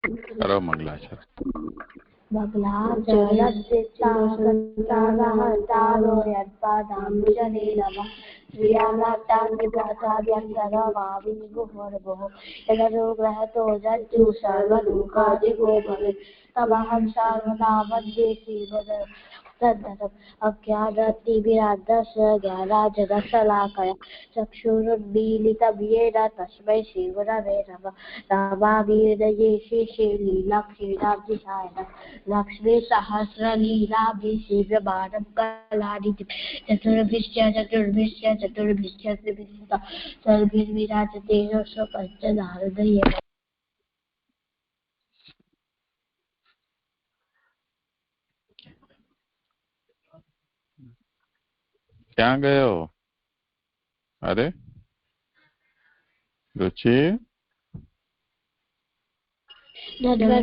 કરો મંગલાચરણ. अज्ञानतिमिरान्धस्य चक्षुरुन्मीलितं येन तस्मै श्रीगुरवे नमः. रामावीरये शेषे लीलाक्षीराब्धिसाय लक्ष्मी सहस्रलीलाभिषेव्यमानं कलानिधिं चतुर्भिश्च सर्वैर्विराजते स्वपञ्चनारदये. ક્યાં ગયો? અરે રુચિ,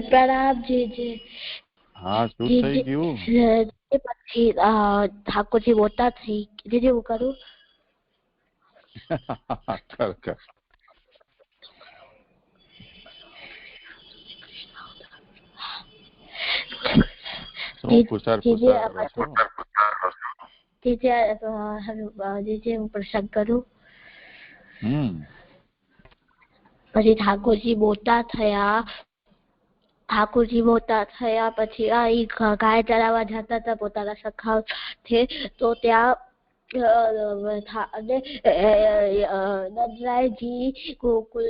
પ્રણામ જીજી. હા શું થઈ ગયું? પછી ઠાકોરજી મોટા થઈ. જીજી હું કરું? કર કર. શું પૂછાર પૂછાર કરો છો? જીજી હું પ્રસંગ કરું. પછી ઠાકોરજી મોટા થયા. પછી ગાય ચરાવવા જતા હતા પોતાના સખા છે. તો ત્યાં નંદરાયજી ગોકુલ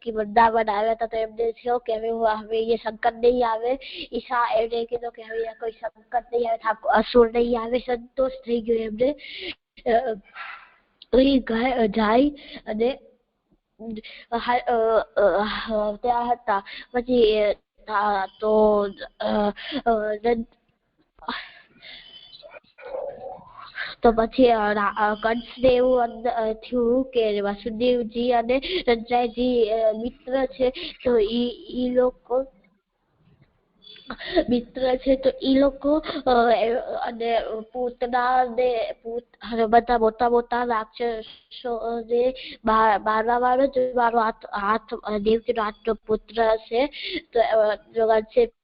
વૃંદાવન આવ્યા હતા. તો એમને થયો કે હવે અહીંયા સંકટ નહીં આવે. ઈશા એમને કીધું કે હવે કોઈ સંકટ નહીં આવે, અસુર નહીં આવે. સંતોષ થઈ ગયો એમને. જાય અને ત્યાં હતા. પછી તો પછી કંસને એવું થયું કે વાસુદેવજી અને રંજાયજી મિત્ર છે. તો ઈ લોકો અને પૂતના ને બધા મોટા મોટા રાક્ષસો ને મારવા વાળો જ મારો હાથ દેવકીનો હાથનો પુત્ર હશે. તો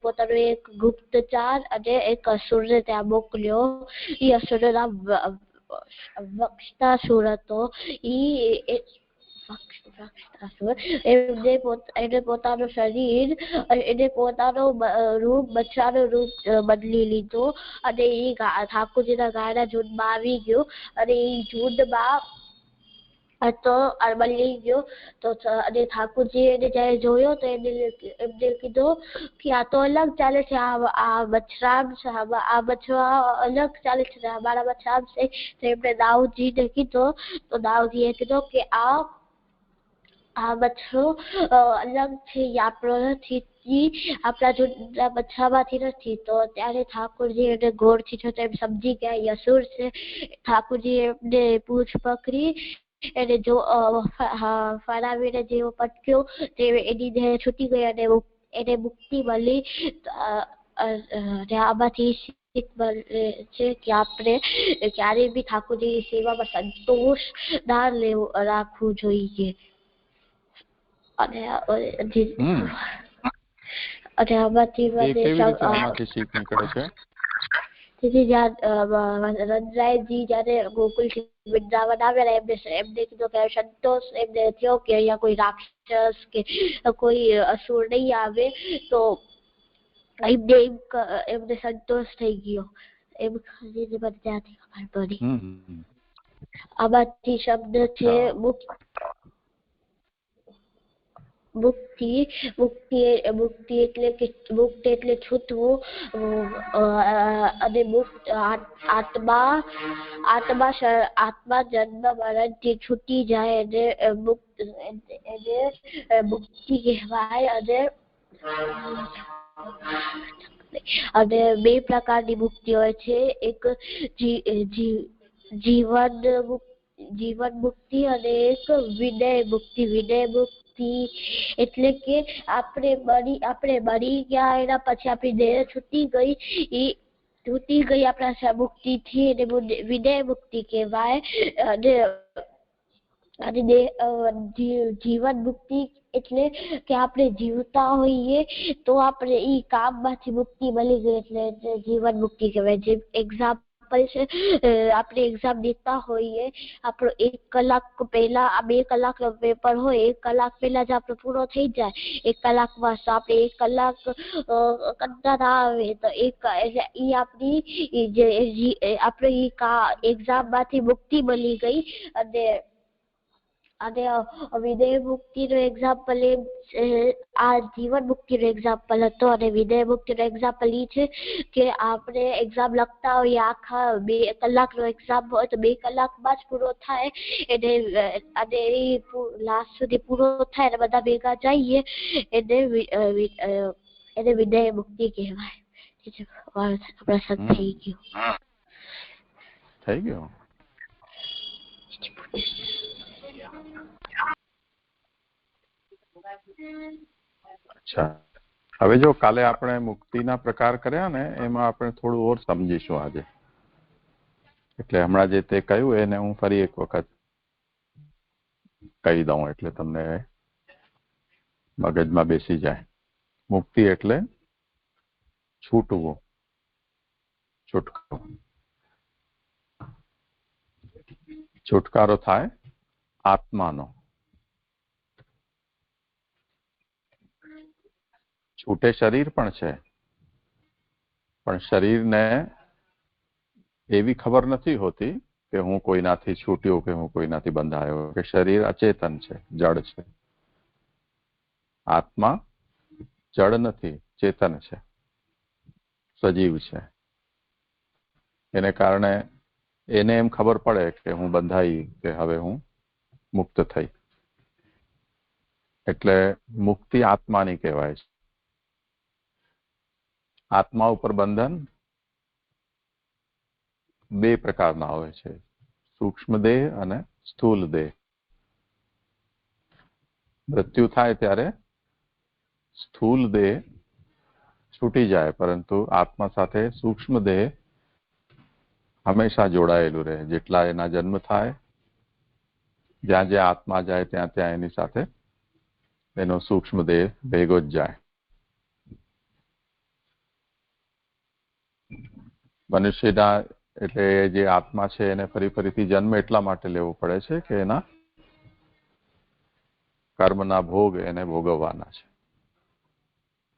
પોતાનો એક ગુપ્તચાર અને એક અસુરને ત્યાં મોકલ્યો. એ અસુરનું નામ વક્ષતાસુર હતો. એને પોતાનું શરીર, એને પોતાનું રૂપ, બચ્ચાનું રૂપ બદલી લીધું અને એ ઠાકોરજીના ગાયના ઝુંડમાં આવી ગયો. અને એ ઝુંડમાં બદલી ગયો. તો અને ઠાકોરજી એને જયારે જોયો તો એમને કીધું કે આ તો અલગ ચાલે છે. આ બચ્ચા અલગ ચાલે છે, અમારા બચ્ચા છે. તો એમને દાઉદજીને કીધું. તો દાઉદજીએ કીધું કે આ બચ્ચો અલગ છે, આપણો નથી, આપણા જુદા બચ્ચામાંથી નથી. તો ત્યારે ઠાકોરજી એને ગોળથી જોતા એમ સમજી ગયા એ અસુર છે. ઠાકોરજી એમને પૂંછ પકડી એને જો ફરાવીને જેવો પટક્યો તે એની દેહ છૂટી ગઈ અને એને મુક્તિ મળી. આમાંથી છે કે આપણે ક્યારેય બી ઠાકોરજીની સેવામાં સંતોષ ના રાખવું જોઈએ. અને આમાંથી શીખ નીકળે છે. રંજાયજી જયારે ગોકુલથી વૃંદાવન આવ્યા એમને કીધું કે સંતોષ એમને થયો કે અહીંયા કોઈ રાક્ષસ કે કોઈ અસુર નહીં આવે. તો એમને સંતોષ થઈ ગયો. એમ મને ત્યાંથી ખબર પડી. આમાંથી શબ્દ છે મુક્તિ એટલે છૂટવું. અને આત્મા જન્મ મરણથી છૂટી જાય એને મુક્તિ કહેવાય. અને બે પ્રકારની મુક્તિ હોય છે. એક જીવન મુક્તિ અને એક વિનય મુક્તિ. વિનય મુક્તિ એટલે કે આપણે મરી ગયા એના પછી આપણી દેહ છૂટી ગઈ આપણા મુક્તિ થી એને વિનય મુક્તિ કહેવાય. અને જીવન મુક્તિ એટલે કે આપણે જીવતા હોઈએ તો આપણે ઈ કામમાંથી મુક્તિ મળી ગઈ એટલે જીવન મુક્તિ કહેવાય. જેમ એક્ઝામ્પલ છે, આપણે એક્ઝામ દેતા હોઈએ, આપણો 1 કલાક પહેલા 2 કલાકનો પેપર હોય, 1 કલાક પહેલા જ આપણો પૂરો થઈ જાય 1 કલાકમાં, તો આપણે 1 કલાક કંટાળા આવે તો ઈ આપણી આપણે ઈ એક્ઝામમાંથી મુક્તિ મળી ગઈ. અને વિદેહ મુક્તિનો એક્ઝામ્પલ આ જીવન મુક્તિનો એક્ઝામ્પલ હતો. અને વિદેહ મુક્તિનો એક્ઝામ્પલ ઈ છે કે આપણે એક્ઝામ લખતા હોઈએ, આખા 2 કલાકનો એક્ઝામ હોય તો 2 કલાકમાં જ પૂરો થાય અને લાસ્ટ સુધી પૂરો થાય અને બધા ભેગા જઈએ એને વિદેહ મુક્તિ કહેવાય. પ્રસંગ થઈ ગયો. અચ્છા, હવે જો કાલે આપણે મુક્તિના પ્રકાર કર્યા ને એમાં આપણે થોડું ઓર સમજીશું આજે. એટલે હમણાં જે તે કહ્યું એને હું ફરી એક વખત કહી દઉં એટલે તમને મગજમાં બેસી જાય. મુક્તિ એટલે છૂટવું, છુટકારો થાય આત્માનો. છૂટે શરીર પણ છે, પણ શરીરને એવી ખબર નથી હોતી કે હું કોઈનાથી છૂટ્યો કે હું કોઈનાથી બંધાયો, કે શરીર અચેતન છે, જડ છે. આત્મા જડ નથી, ચેતન છે, સજીવ છે. એને કારણે એને એમ ખબર પડે કે હું બંધાઈ, કે હવે હું મુક્ત થઈ. એટલે મુક્તિ આત્માની કહેવાય છે. આત્મા ઉપર બંધન 2 પ્રકારના હોય છે, સૂક્ષ્મ દેહ અને સ્થૂલ દેહ. મૃત્યુ થાય ત્યારે સ્થૂલ દેહ છૂટી જાય, પરંતુ આત્મા સાથે સૂક્ષ્મ દેહ હંમેશા જોડાયેલું રહે. જેટલા એના જન્મ થાય, જ્યાં જ્યાં આત્મા જાય ત્યાં ત્યાં એની સાથે એનો સૂક્ષ્મ દેહ ભેગો જ જાય. મનુષ્યના એટલે જે આત્મા છે એને ફરીથી જન્મ એટલા માટે લેવો પડે છે કે એના કર્મના ભોગ એને ભોગવવાના છે.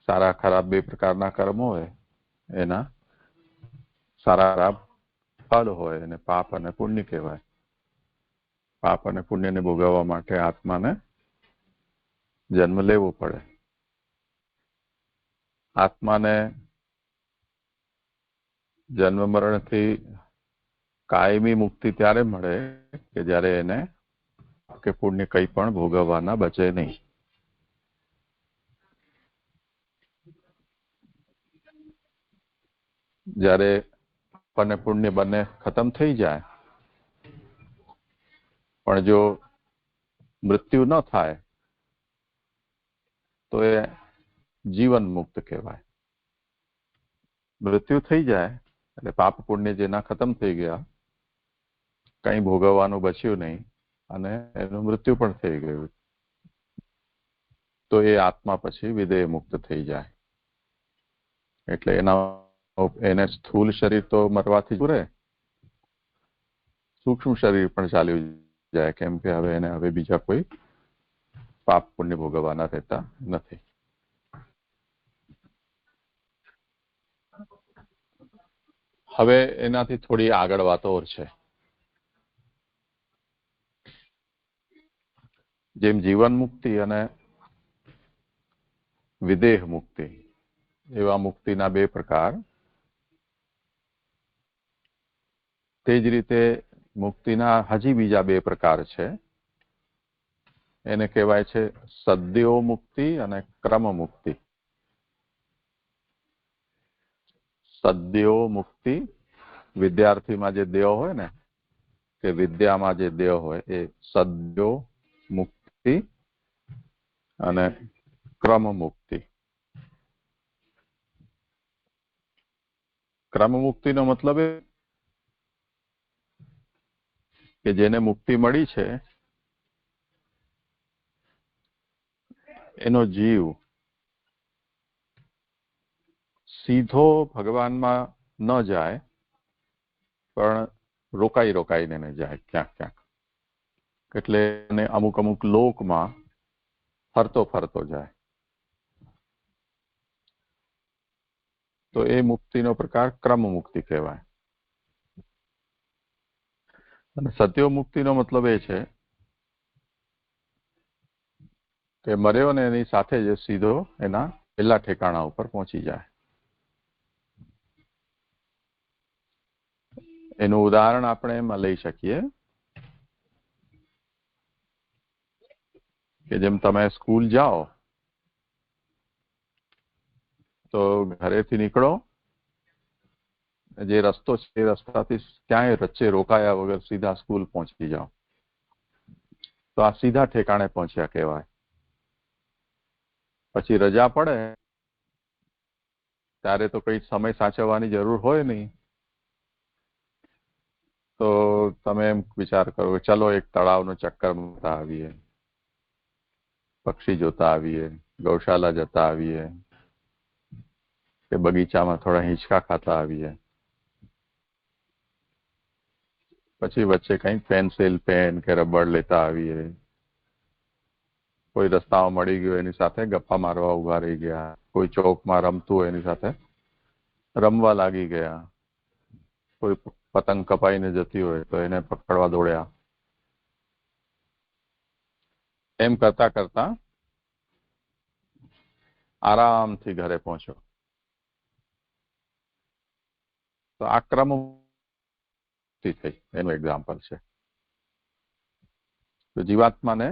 સારા ખરાબ 2 પ્રકારના કર્મ હોય, એના સારા ખરાબ ફળ હોય, અને પાપ અને પુણ્ય કહેવાય. પાપ અને પુણ્યને ભોગવવા માટે આત્માને જન્મ લેવો પડે. આત્માને જન્મ મરણથી કાયમી મુક્તિ ત્યારે મળે કે જ્યારે એને કે પુણ્ય કંઈ પણ ભોગવવાના બચે નહીં. જ્યારે પાપ અને પુણ્ય બંને ખતમ થઈ જાય, પણ જો મૃત્યુ ન થાય તો એ જીવન મુક્ત કહેવાય. મૃત્યુ થઈ જાય એટલે પાપ પુણ્ય જેના ખતમ થઈ ગયા, કંઈ ભોગવવાનું બચ્યું નહીં, અને એનું મૃત્યુ પણ થઈ ગયું, તો એ આત્મા પછી વિદેહ મુક્ત થઈ જાય. એટલે એને સ્થૂલ શરીર તો મરવાથી પૂરે, સૂક્ષ્મ શરીર પણ ચાલ્યું જાય, કેમ કે હવે બીજા કોઈ પાપ પુણ્ય ભોગવવાના રહેતા નથી. હવે એનાથી થોડી આગળ વાતો છે. જેમ જીવન મુક્તિ અને વિદેહ મુક્તિ એવા મુક્તિના 2 પ્રકાર, તે જ રીતે મુક્તિના હજી બીજા 2 પ્રકાર છે. એને કહેવાય છે સદ્યો મુક્તિ અને ક્રમ મુક્તિ. સદ્યો મુક્તિ, વિદ્યાર્થીમાં જે દેહ હોય ને, કે વિદ્યામાં જે દેહ હોય, એ સદ્યો મુક્તિ અને ક્રમ મુક્તિ. ક્રમ મુક્તિનો મતલબ એ કે જેને મુક્તિ મળી છે એનો જીવ સીધો ભગવાનમાં ન જાય, પણ રોકાઈને જાય ક્યાંક ક્યાંક. એટલે અમુક અમુક લોકમાં ફરતો ફરતો જાય. તો એ મુક્તિનો પ્રકાર ક્રમ મુક્તિ કહેવાય. અને સત્યો મુક્તિનો મતલબ એ છે કે મર્યો ને એની સાથે જ સીધો એના પહેલા ઠેકાણા ઉપર પહોંચી જાય. એનું ઉદાહરણ આપણે એમાં લઈ શકીએ કે જેમ તમે સ્કૂલ જાઓ તો ઘરેથી નીકળો, જે રસ્તો છે એ રસ્તાથી ક્યાંય વચ્ચે રોકાયા વગર સીધા સ્કૂલ પહોંચી જાઓ, તો આ સીધા ઠેકાણે પહોંચ્યા કહેવાય. પછી રજા પડે ત્યારે તો કઈ સમય સાચવવાની જરૂર હોય નહીં, તો તમે એમ વિચાર કરો ચલો એક તળાવનો ચક્કર મારતા આવીએ, પક્ષી જોતા આવીએ, ગૌશાલા જતા આવીએ, કે બગીચામાં થોડા હિંચકા ખાતા આવીએ. પછી વચ્ચે કંઈક પેન્સિલ, પેન કે રબર લેતા આવીએ. કોઈ રસ્તામાં મળી ગયો એની સાથે ગપ્પા મારવા ઉભા રહી ગયા, કોઈ ચોકમાં રમતું હોય એની સાથે રમવા લાગી ગયા, કોઈ પતંગ કપાઈને જતી હોય તો એને પકડવા દોડ્યા. એમ કરતા કરતા આરામથી ઘરે પહોંચો. તો આ ક્રમ થઈ એનું એક્ઝામ્પલ છે. તો જીવાત્માને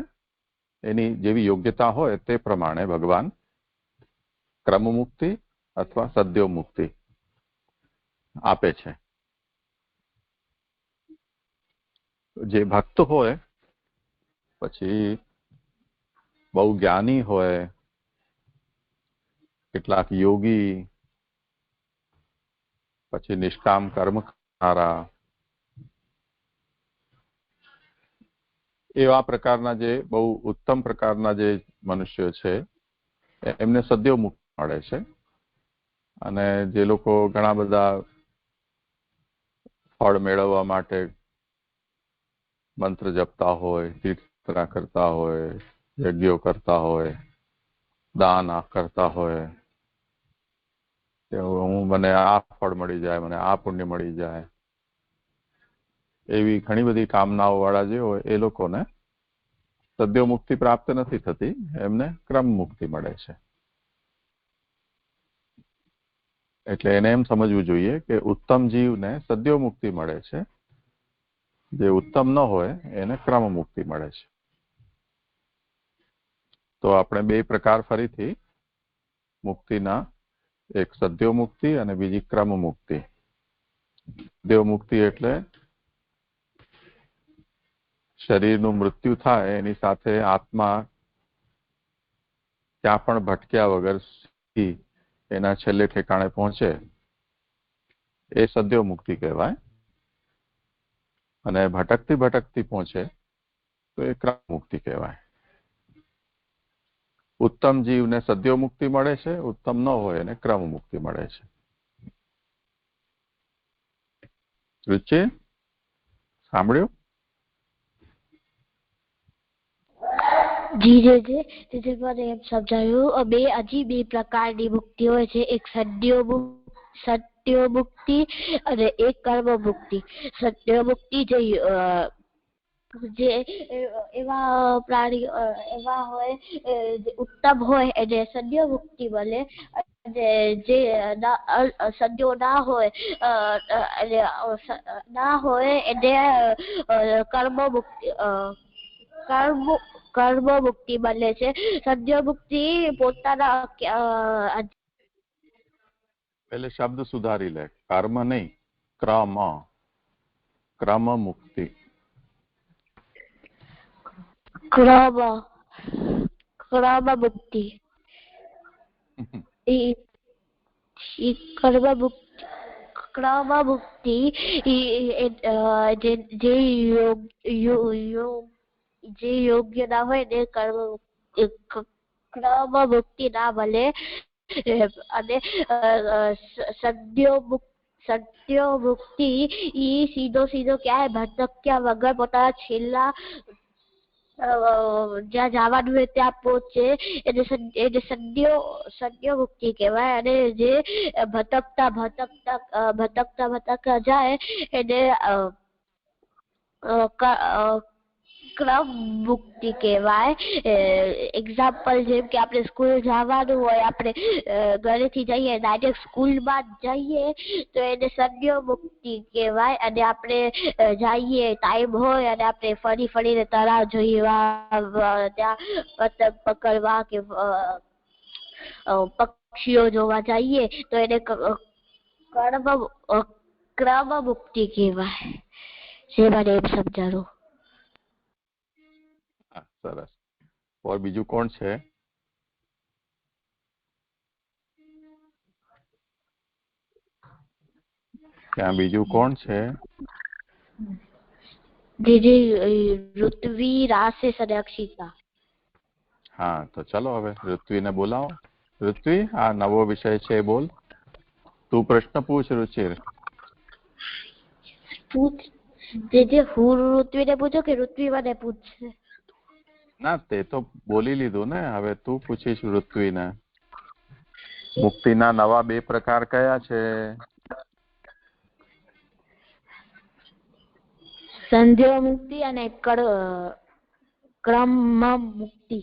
એની જેવી યોગ્યતા હોય તે પ્રમાણે ભગવાન ક્રમ મુક્તિ અથવા સદ્યો મુક્તિ આપે છે. જે ભક્ત હોય, પછી બહુ જ્ઞાની હોય, કેટલાક યોગી, પછી નિષ્કામ કર્મ કરનારા, એવા પ્રકારના જે બહુ ઉત્તમ પ્રકારના જે મનુષ્યો છે એમને સદ્યો મુક્તિ મળે છે. અને જે લોકો ઘણા બધા ફળ મેળવવા માટે મંત્ર જપતા હોય, તીર્થયાત્રા કરતા હોય, યજ્ઞો કરતા હોય, દાન કરતા હોય કે મને આ ફળ મળી જાય, મને આ પુણ્ય મળી જાય, એવી ઘણી બધી કામનાઓ વાળા જે હોય એ લોકોને સદ્યો મુક્તિ પ્રાપ્ત નથી થતી, એમને ક્રમ મુક્તિ મળે છે. એટલે એને એમ સમજવું જોઈએ કે ઉત્તમ જીવને સદ્યો મુક્તિ મળે છે, જે ઉત્તમ ન હોય એને ક્રમ મુક્તિ મળે છે. તો આપણે બે પ્રકાર ફરીથી મુક્તિના, એક સદ્યો મુક્તિ અને બીજી ક્રમ મુક્તિ. સદ્યો મુક્તિ એટલે શરીરનું મૃત્યુ થાય એની સાથે આત્મા ક્યાં પણ ભટક્યા વગર એના છેલ્લે ઠેકાણે પહોંચે, એ સદ્યો મુક્તિ કહેવાય. અને ભટકતી ભટકતી પહોંચે તો એ ક્રમ મુક્તિ કહેવાય. ઉત્તમ જીવને સદ્યો મુક્તિ મળે છે, ઉત્તમ ન હોય એને ક્રમ મુક્તિ મળે છે. રુચિ, સાંભળ્યું? જી મને એમ સમજાયું, હજી બે પ્રકારની મુક્તિ હોય છે, એક સદ્યો મુક્તિ અને એક કર્મ મુક્તિ. સદ્યો મુક્તિ જે એવા પ્રાણી એવા હોય જે ઉત્તમ હોય એને સદ્યો મુક્તિ મળે, અને જે સદ્યો ના હોય એને કર્મ મુક્તિ મળે છે. સદ્યો મુક્તિ પોતાના એટલે શબ્દ સુધારી લે, કર્મ નહીં, ક્રમ મુક્તિ. ક્રમ મુક્તિ ક્રમ મુક્તિ જે યોગ્ય ના હોય ને ક્રમ મુક્તિ ના મળે અને સદ્યો મુક્તિ ઈ સીધો ક્યાંય ભટક્યા વગર પોતાના છેલ્લા જ્યાં જવાનું હોય ત્યાં પહોંચે એને સદ્યો મુક્તિ કહેવાય. અને જે ભટકતા જાય એને ક્રમ મુક્તિ કહેવાય. એક્ઝામ્પલ જેમ કે આપણે સ્કૂલ જવાનું હોય, આપણે ઘરેથી જઈએ ડાયરેક્ટ સ્કૂલમાં જઈએ તો એને સદ્યો મુક્તિ કહેવાય. અને આપણે જઈએ ટાઈમ હોય અને આપણે ફરીને તળાવ જોવા, ત્યાં પતંગ પકડવા કે પક્ષીઓ જોવા જઈએ તો એને ક્રમ મુક્તિ કહેવાય. જે મને એમ સમજાવું. સરસ. और બીજું કોણ છે? ત્યાં બીજું કોણ છે? ઋત્વી, રાશિસ અને અક્ષિતા. હા, તો ચલો હવે ઋત્વીને બોલાવો. ઋત્વી, આ નવો વિષય છે, બોલ. તું પ્રશ્ન પૂછ રુચિર. હું ઋત્વીને પૂછો કે ઋત્વી મને પૂછશે? ના, તે તો બોલી લીધું ને. હવે તું પૂછીશ ઋત્વીને. મુક્તિના નવા 2 પ્રકાર કયા છે? સંધ્યો મુક્તિ અને ક્રમ મુક્તિ.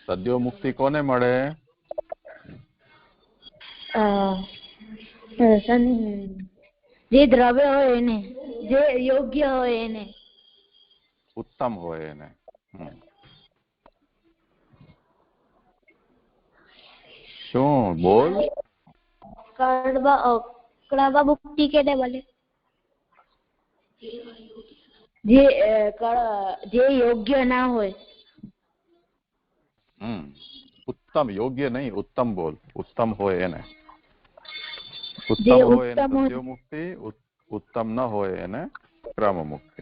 સદ્યો મુક્તિ કોને મળે? જે દ્રવ્ય હોય એને, જે યોગ્ય હોય એને, ઉત્તમ હોય એને. શું બોલ? ક્રમ મુક્તિ કેને મળે? જે યોગ્ય ના હોય. ઉત્તમ, યોગ્ય નહીં, ઉત્તમ બોલ. ઉત્તમ હોય એને. ઉત્તમ હોય એને સદ્યો મુક્તિ, ઉત્તમ ન હોય એને ક્રમ મુક્તિ.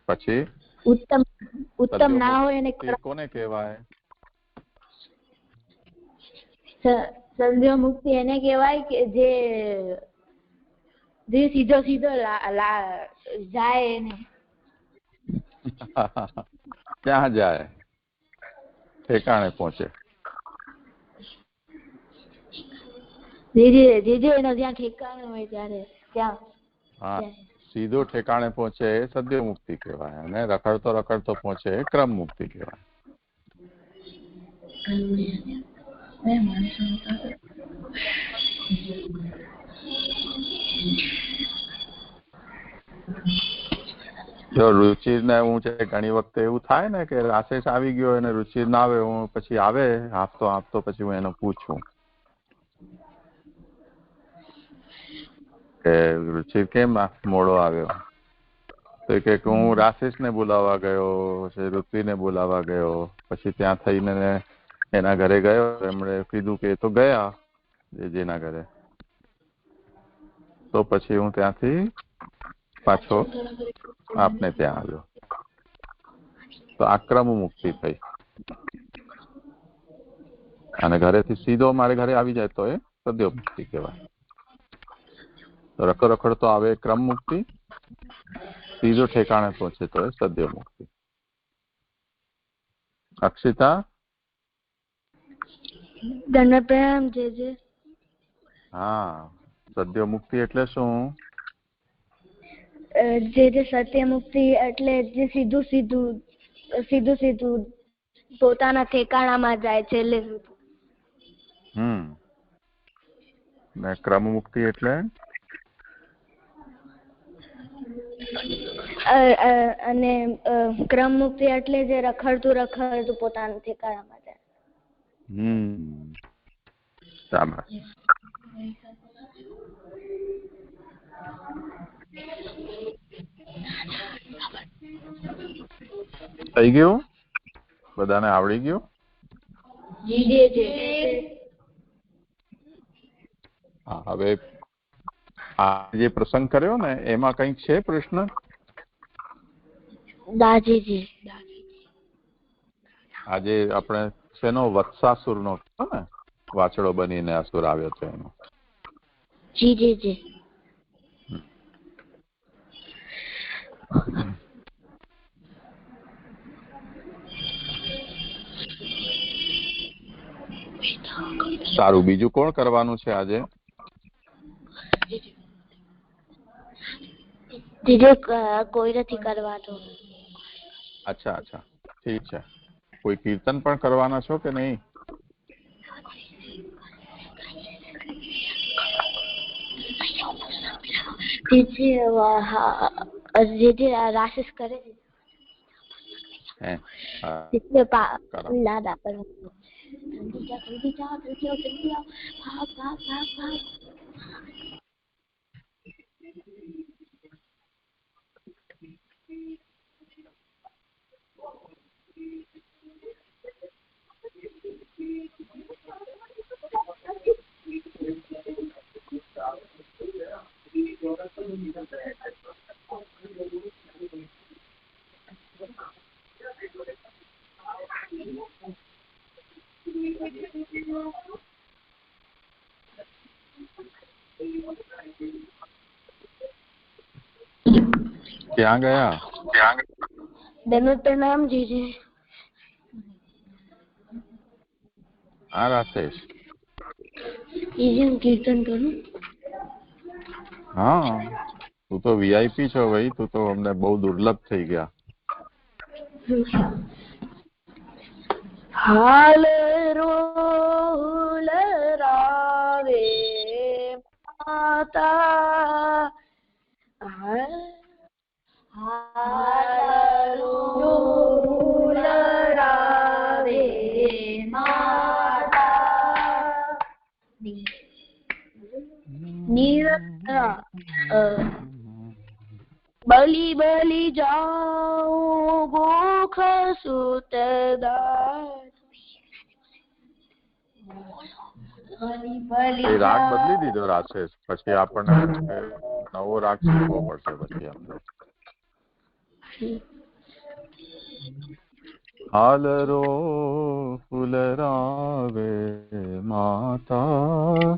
પછી ઉત્તમ ના હોય એને કોને કહેવાય? સંધ્યો મુક્તિ એને કહેવાય કે જે સીધો જાય એને. ક્યાં જાય? ઠેકાણે પહોંચે. જે એનો જ્યાં ઠેકાણે હોય ત્યાં. હા, સીધો ઠેકાણે પહોંચે એ સદ્યો મુક્તિ કહેવાય. અને રખડતો પહોંચે એ ક્રમ મુક્તિ કહેવાય. જો રુચિર ને હું છે, ઘણી વખતે એવું થાય ને કે રાશેષ આવી ગયો અને રુચિર ના આવે, હું પછી આવે આપતો પછી હું એને પૂછું કે રુચિર કેમ મોડો આવ્યો? તો કે હું રાશેષ ને બોલાવવા ગયો, પછી ઋત્વીને બોલાવવા ગયો, પછી ત્યાં થઈને એના ઘરે ગયો. એમણે કીધું કે તો ગયા જેના ઘરે. તો પછી હું ત્યાંથી પાછો આપને ત્યાં આવ્યો. તો આ ક્રમ મુક્તિ થઈ. અને ઘરેથી સીધો મારે ઘરે આવી જાય તો એ સદ્યો મુક્તિ કહેવાય. તો રખડતો આવે ક્રમ મુક્તિ, સીધો ઠેકાણે પહોંચે તો એ સદ્યો મુક્તિ. અક્ષિતા? હા, સદ્યો મુક્તિ એટલે શું? જે સત્ય મુક્તિ એટલે જે સીધું પોતાના ઠેકાણામાં જાય છે. ને ક્રમ મુક્તિ એટલે? અને ક્રમ મુક્તિ એટલે જે રખડતું પોતાના ઠેકાણામાં જાય. શાબાશ. થઈ ગયું? બધાને આવડી ગયું? હા, હવે આ જે પ્રસંગ કર્યો ને એમાં કંઈક છે પ્રશ્ન? દાજીજી આજે આપણે શેનો વત્સાસુરનો ને વાછડો બનીને અસુર આવ્યો છે એનો. જી જી જી. સારું, બીજું કોણ કરવાનું છે આજે? જીજે કોઈ નથી કરવાનું. અચ્છા અચ્છા, ઠીક છે. કોઈ કીર્તન પણ કરવાના છો કે નહીં? જીજે રાશિસ કરે છે. ક્યાં ગયા? દંડવત પ્રણામ જીજે. હા રાકેશ. જીજે હું કીર્તન કરું. હા, તું તો વીઆઈપી છો ભાઈ, તું તો અમને બહુ દુર્લભ થઈ ગયા. હાલ રોલ રાવે માતા, હાલ રોલ રાવે માતા, બલી બલી જાઉં ગોખ સુત રાગ બદલી દીધો રાકેશ, પછી આપણને નવો રાગ શીખવો પડશે પછી આપણે. હાલ રો ફુલરાવે માતા,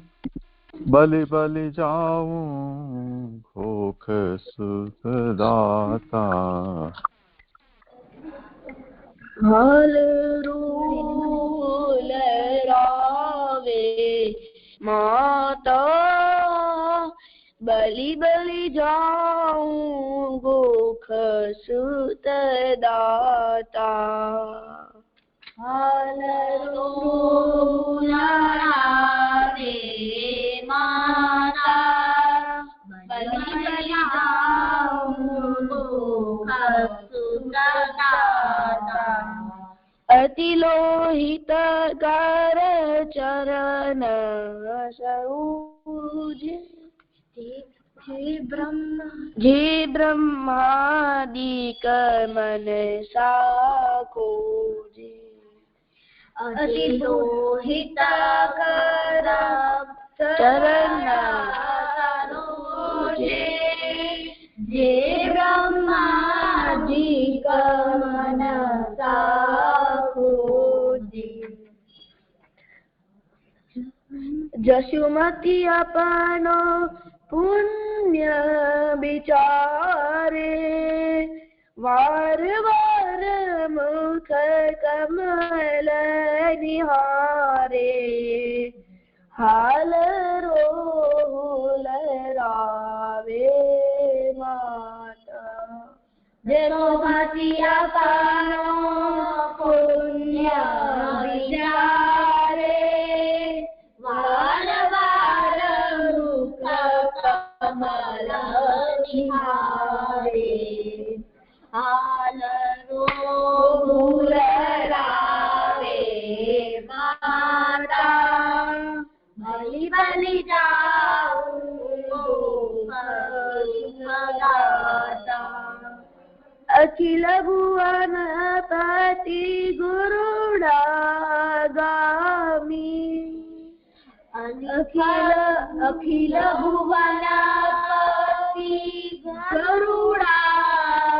બલી બલી જાઉં ખોખ સુત દાતા. હાલ રોલ રાવે માતા, બલી બલી જાઉં ગોખ સુત દાતા. હાલ રોલ રાવે માતા, બલી બલી જાઉં ગોખ સુત દાતા. અતિ લોહિત કર ચરણ સરોજ, જે બ્રહ્માદિક મન સાકોજે. અતિ લોહિત કર ચરણ સરોજે, જે બ્રહ્માદિક મન સાકોજે. જશુમતી આપનો પુણ્ય વિચારે, વાર વાર મુખ કમલ નિહારે. હાલ રોલ રાવે માતા, જશુમતી આપનો પુણ્ય વિચારે, વાર વાર મુખ કમલ નિહારે. હાલ રોલ રાવે માતા, બલી બલી જાઉં દાતા. અખિલ ભુવન પતિ ગુરુડા ગામી, અખિલ ભુવન પતિ ગરુડા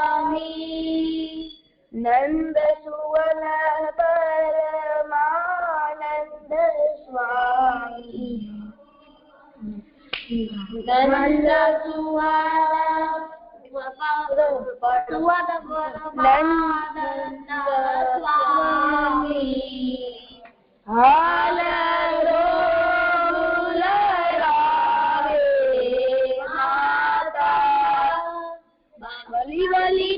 ગામી. નંદ સુવન પરમાનંદ સ્વામી નંદ સુવન પરમાનંદ સ્વામી હાલ રોલ રાવે માતા બલી બલી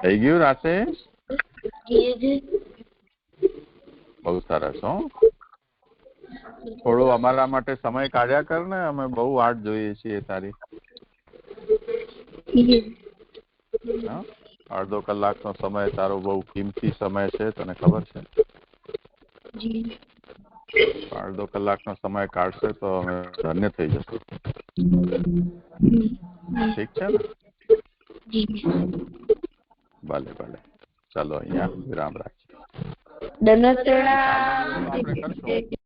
થઈ ગયું રાતે? બહુ સરસ. હો, થોડું અમારા માટે સમય કાઢ્યા કર ને, અમે બહુ વાટ જોઈએ છીએ તારી. અડધો કલાકનો સમય તારો બહુ કિંમતી સમય છે, તને ખબર છે? અડધો કલાકનો સમય કાઢશે તો અમે ધન્ય થઈ જશું. ઠીક છે ને? ભલે ભલે, ચાલો અહીંયા વિરામ રાખીએ. આપણે કરશું.